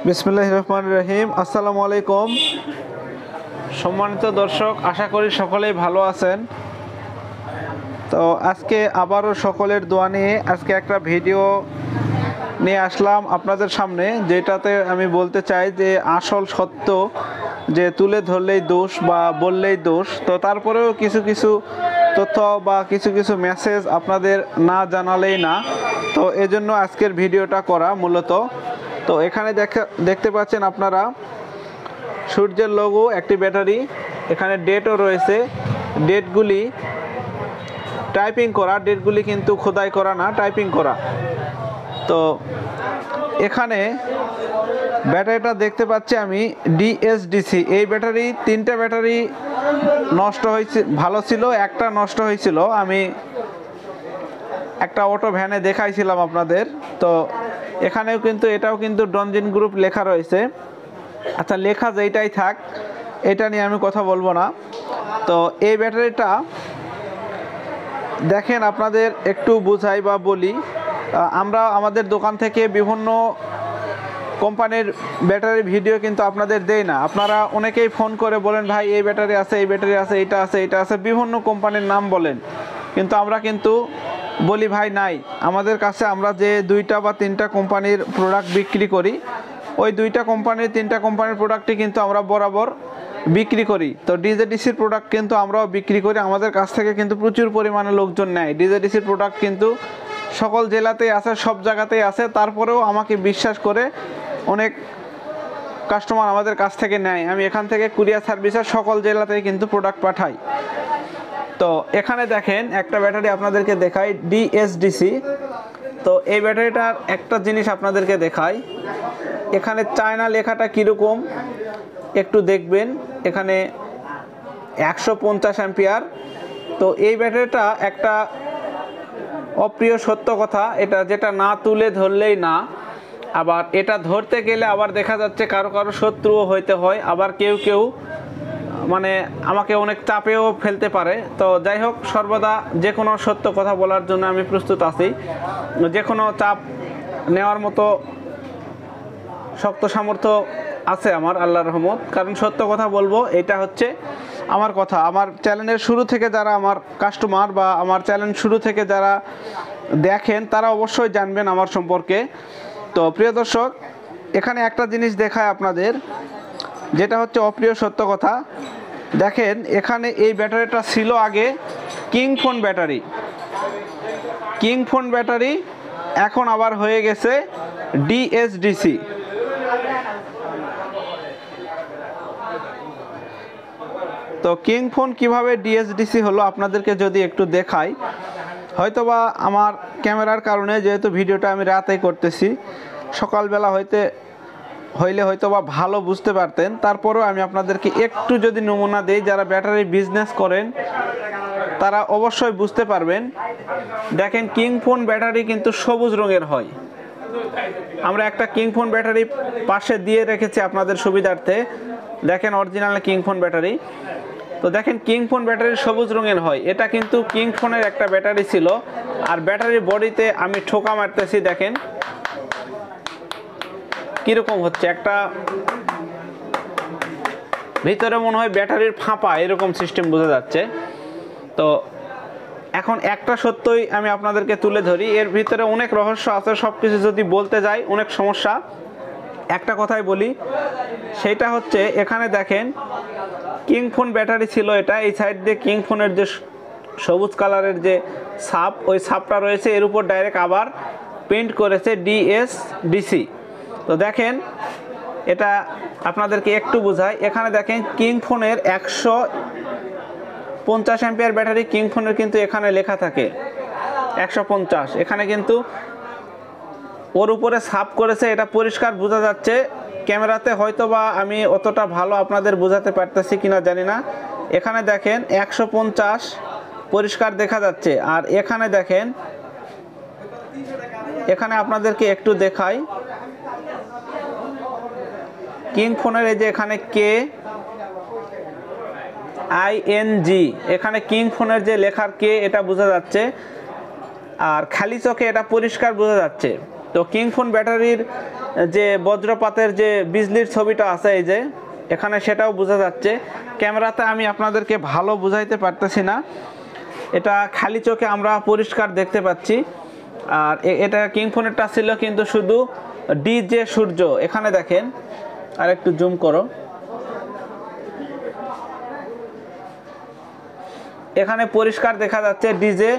বিসমিল্লাহির রহমানির রহিম। আসসালামু আলাইকুম সম্মানিত দর্শক, আশা করি সকলেই ভালো আছেন। তো আজকে আবারও সকলের দোয়া নিয়ে আজকে একটা ভিডিও নিয়ে আসলাম আপনাদের সামনে, যেটাতে আমি বলতে চাই যে আসল সত্য যে তুলে ধরলেই দোষ বা বললেই দোষ। তো তারপরেও কিছু কিছু তথ্য বা কিছু কিছু মেসেজ আপনাদের না জানালেই না। তো এজন্য আজকের ভিডিওটা করা মূলত। তো এখানে দেখতে পাচ্ছেন আপনারা সূর্যের লোগো, একটি ব্যাটারি, এখানে ডেটও রয়েছে। ডেটগুলি টাইপিং করা, ডেটগুলি কিন্তু খোদাই করা না, টাইপিং করা। তো এখানে ব্যাটারিটা দেখতে পাচ্ছি আমি ডিএসডিসি। এই ব্যাটারি, তিনটা ব্যাটারি নষ্ট হয়েছে, ভালো ছিল, একটা নষ্ট হয়েছিল। আমি একটা অটো ভ্যানে দেখাইছিলাম আপনাদের। তো এখানেও কিন্তু এটাও কিন্তু ডনজিন গ্রুপ লেখা রয়েছে। আচ্ছা, লেখা যেইটাই থাক, এটা নিয়ে আমি কথা বলবো না। তো এই ব্যাটারিটা দেখেন, আপনাদের একটু বুঝাই বা বলি। আমরা আমাদের দোকান থেকে বিভিন্ন কোম্পানির ব্যাটারি ভিডিও কিন্তু আপনাদের দেই না। আপনারা অনেকেই ফোন করে বলেন, ভাই এই ব্যাটারি আছে, এই ব্যাটারি আছে, এটা আছে, এটা আছে, বিভিন্ন কোম্পানির নাম বলেন। কিন্তু আমরা কিন্তু বলি, ভাই নাই আমাদের কাছে। আমরা যে দুইটা বা তিনটা কোম্পানির প্রোডাক্ট বিক্রি করি, ওই দুইটা কোম্পানির, তিনটা কোম্পানির প্রোডাক্টই কিন্তু আমরা বরাবর বিক্রি করি। তো ডিজেডিসির প্রোডাক্ট কিন্তু আমরাও বিক্রি করি। আমাদের কাছ থেকে কিন্তু প্রচুর পরিমাণে লোকজন নেয়। ডিজেডিসির প্রোডাক্ট কিন্তু সকল জেলাতেই আছে, সব জায়গাতেই আছে। তারপরেও আমাকে বিশ্বাস করে অনেক কাস্টমার আমাদের কাছ থেকে নেয়। আমি এখান থেকে কুরিয়ার সার্ভিসের সকল জেলাতেই কিন্তু প্রোডাক্ট পাঠাই। তো এখানে দেখেন একটা ব্যাটারি আপনাদেরকে দেখাই, ডিএসডিসি। তো এই ব্যাটারিটার একটা জিনিস আপনাদেরকে দেখাই। এখানে চায়না লেখাটা কীরকম একটু দেখবেন। এখানে 150 অ্যাম্পিয়ার। তো এই ব্যাটারিটা একটা অপ্রিয় সত্য কথা, এটা যেটা না তুলে ধরলেই না। আবার এটা ধরতে গেলে আবার দেখা যাচ্ছে কারো কারো শত্রুও হইতে হয়। আবার কেউ কেউ মানে আমাকে অনেক চাপেও ফেলতে পারে। তো যাই হোক, সর্বদা যে কোনো সত্য কথা বলার জন্য আমি প্রস্তুত আছি। যে কোনো চাপ নেওয়ার মতো শক্ত সামর্থ্য আছে আমার, আল্লাহর রহমত। কারণ সত্য কথা বলবো, এটা হচ্ছে আমার কথা। আমার চ্যানেলের শুরু থেকে যারা আমার কাস্টমার বা আমার চ্যানেল শুরু থেকে যারা দেখেন, তারা অবশ্যই জানবেন আমার সম্পর্কে। তো প্রিয় দর্শক, এখানে একটা জিনিস দেখায় আপনাদের, যেটা হচ্ছে অপ্রিয় সত্য কথা। দেখেন, এখানে এই ব্যাটারিটা ছিল আগে কিংফোন ব্যাটারি। কিংফোন ব্যাটারি এখন আবার হয়ে গেছে ডিএসডিসি। তো কিংফোন কিভাবে ডিএসডিসি হলো আপনাদেরকে যদি একটু দেখাই। হয়তোবা আমার ক্যামেরার কারণে, যেহেতু ভিডিওটা আমি রাতেই করতেছি, সকালবেলা হইলে হয়তোবা ভালো বুঝতে পারতেন। তারপরেও আমি আপনাদেরকে একটু যদি নমুনা দেই, যারা ব্যাটারি বিজনেস করেন তারা অবশ্যই বুঝতে পারবেন। দেখেন, কিংফোন ব্যাটারি কিন্তু সবুজ রঙের হয়। আমরা একটা কিংফোন ব্যাটারি পাশে দিয়ে রেখেছি আপনাদের সুবিধার্থে। দেখেন, অরিজিনাল কিংফোন ব্যাটারি। তো দেখেন, কিংফোন ব্যাটারি সবুজ রঙের হয়। এটা কিন্তু কিংফোনের একটা ব্যাটারি ছিল। আর ব্যাটারির বডিতে আমি ঠোকা মারতেছি, দেখেন কীরকম হচ্ছে। একটা ভিতরে মনে হয় ব্যাটারির ফাঁপা, এরকম সিস্টেম বোঝা যাচ্ছে। তো এখন একটা সত্যই আমি আপনাদেরকে তুলে ধরি, এর ভিতরে অনেক রহস্য আছে। সব কিছু যদি বলতে যাই অনেক সমস্যা। একটা কথাই বলি, সেইটা হচ্ছে এখানে দেখেন কিংফোন ব্যাটারি ছিল এটা। এই সাইড দিয়ে কিংফোনের যে সবুজ কালারের যে ছাপ, ওই ছাপটা রয়েছে, এর উপর ডাইরেক্ট আবার পেন্ট করেছে ডিএসডিসি। তো দেখেন, এটা আপনাদেরকে একটু বোঝাই। এখানে দেখেন কিংফোনের 150 অ্যাম্পিয়ার ব্যাটারি, কিংফোনের কিন্তু এখানে লেখা থাকে 150। এখানে কিন্তু ওর উপরে ছাপ করেছে, এটা পরিষ্কার বোঝা যাচ্ছে। ক্যামেরাতে হয়তোবা আমি অতটা ভালো আপনাদের বোঝাতে পারতেছি কিনা জানি না। এখানে দেখেন 150 পরিষ্কার দেখা যাচ্ছে। আর এখানে দেখেন, এখানে আপনাদেরকে একটু দেখাই, কিংফোনের এই যে এখানে KING, এখানে কিংফোনের যে লেখার কে, এটা বোঝা যাচ্ছে। আর খালি চোখে এটা পরিষ্কার বোঝা যাচ্ছে। তো কিংফোন ব্যাটারির যে বজ্রপাতের যে বিজলির ছবিটা আছে এই যে এখানে, সেটাও বোঝা যাচ্ছে। ক্যামেরাতে আমি আপনাদেরকে ভালো বুঝাইতে পারতেছি না, এটা খালি চোখে আমরা পরিষ্কার দেখতে পাচ্ছি। আর এটা কিংফোনেরটা ছিল কিন্তু শুধু ডিজে সূর্য। এখানে দেখেন, আর একটু জুম করো, এখানে পরিষ্কার দেখা যাচ্ছে ডিজে।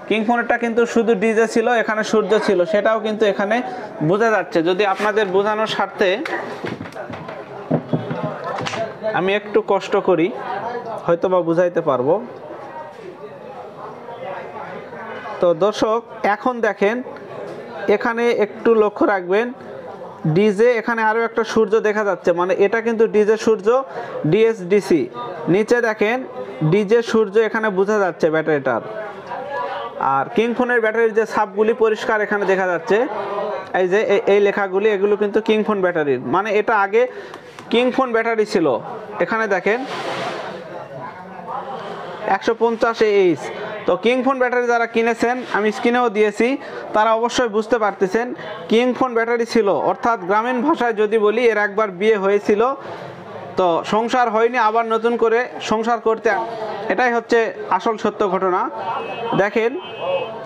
কিংফোনেরটা কিন্তু শুধু ডিজে ছিল, এখানে সূর্য ছিল, সেটাও কিন্তু এখানে বোঝা যাচ্ছে। যদি আপনাদের বোঝানোর স্বার্থে আমি একটু কষ্ট করি, হয়তো বা বুঝাইতে পারবো। তো দর্শক এখন দেখেন, এখানে একটু লক্ষ্য রাখবেন, ডিজে এখানে আরও একটা সূর্য দেখা যাচ্ছে, মানে এটা কিন্তু ডিজে সূর্য ডিএসডিসি। নিচে দেখেন ডিজে সূর্য এখানে বোঝা যাচ্ছে ব্যাটারিটার। আর কিংফোনের ব্যাটারির যে সাবগুলি পরিষ্কার এখানে দেখা যাচ্ছে, এই যে এই লেখাগুলি, এগুলো কিন্তু কিংফোন ব্যাটারির, মানে এটা আগে কিংফোন ব্যাটারি ছিল। এখানে দেখেন 150 AH। তো কিংফোন ব্যাটারি যারা কিনেছেন, আমি স্ক্রিনেও দিয়েছি, তারা অবশ্যই বুঝতে পারতেছেন কিংফোন ব্যাটারি ছিল। অর্থাৎ গ্রামীণ ভাষায় যদি বলি, এর একবার বিয়ে হয়েছিল, তো সংসার হয়নি, আবার নতুন করে সংসার করতে, এটাই হচ্ছে আসল সত্য ঘটনা। দেখেন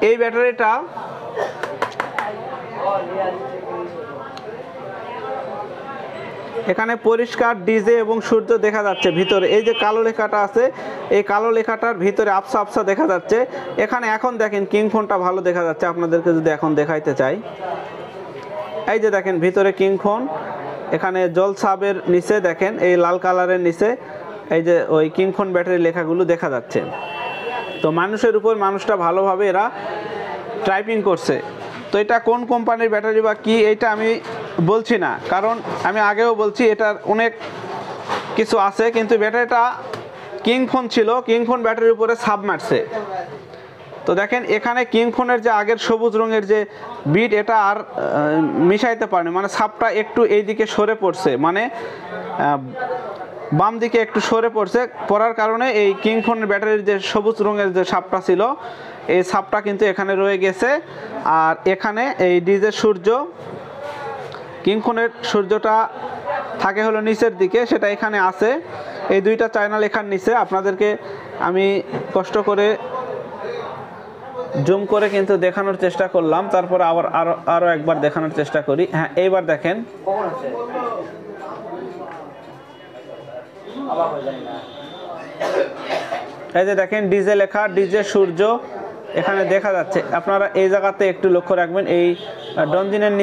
এই ব্যাটারিটা এখানে পরিষ্কার ডিজে এবং সূর্য দেখা যাচ্ছে ভিতরে। এই যে কালো লেখাটা আছে, এই কালো লেখাটার ভিতরে আবসা আবসা দেখা যাচ্ছে এখানে। এখন দেখেন কিংফোনটা ভালো দেখা যাচ্ছে, আপনাদেরকে যদি এখন দেখাইতে চাই, এই যে দেখেন ভিতরে কিংফোন, এখানে জল সাবের নিচে দেখেন এই লাল কালারের নিচে এই যে ওই কিংফোন ব্যাটারি লেখাগুলো দেখা যাচ্ছে। তো মানুষের উপর মানুষটা ভালোভাবে এরা টাইপিং করছে। তো এটা কোন কোম্পানির ব্যাটারি বা কি, এইটা আমি বলছি না, কারণ আমি আগেও বলছি এটার অনেক কিছু আছে, কিন্তু ব্যাটারিটা কিংফোন ছিল, কিংফোন ব্যাটারির উপরে সাব মারছে। তো দেখেন এখানে কিংফোনের যে আগের সবুজ রঙের যে বিট, এটা আর মিশাইতে পারেনি, মানে সাবটা একটু এই দিকে সরে পড়ছে, মানে বাম দিকে একটু সরে পড়ার কারণে এই কিংফোনের ব্যাটারির যে সবুজ রঙের যে সাবটা ছিল, এই সাবটা কিন্তু এখানে রয়ে গেছে। আর এখানে এই ডিজে সূর্য, কিংফোনের সূর্যটা থাকে হলো নিচের দিকে, সেটা এখানে আছে এই দুইটা চায়না লেখার নিচে। আপনাদেরকে আমি কষ্ট করে জুম করে কিন্তু দেখানোর চেষ্টা করলাম, তারপর আবার আরো একবার দেখানোর চেষ্টা করি। হ্যাঁ, এইবার দেখেন, এই যে দেখেন ডিজে লেখা, ডিজে সূর্য এখানে দেখা যাচ্ছে। আপনারা এই জায়গাতে একটু লক্ষ্য রাখবেন, এই ডনজিনের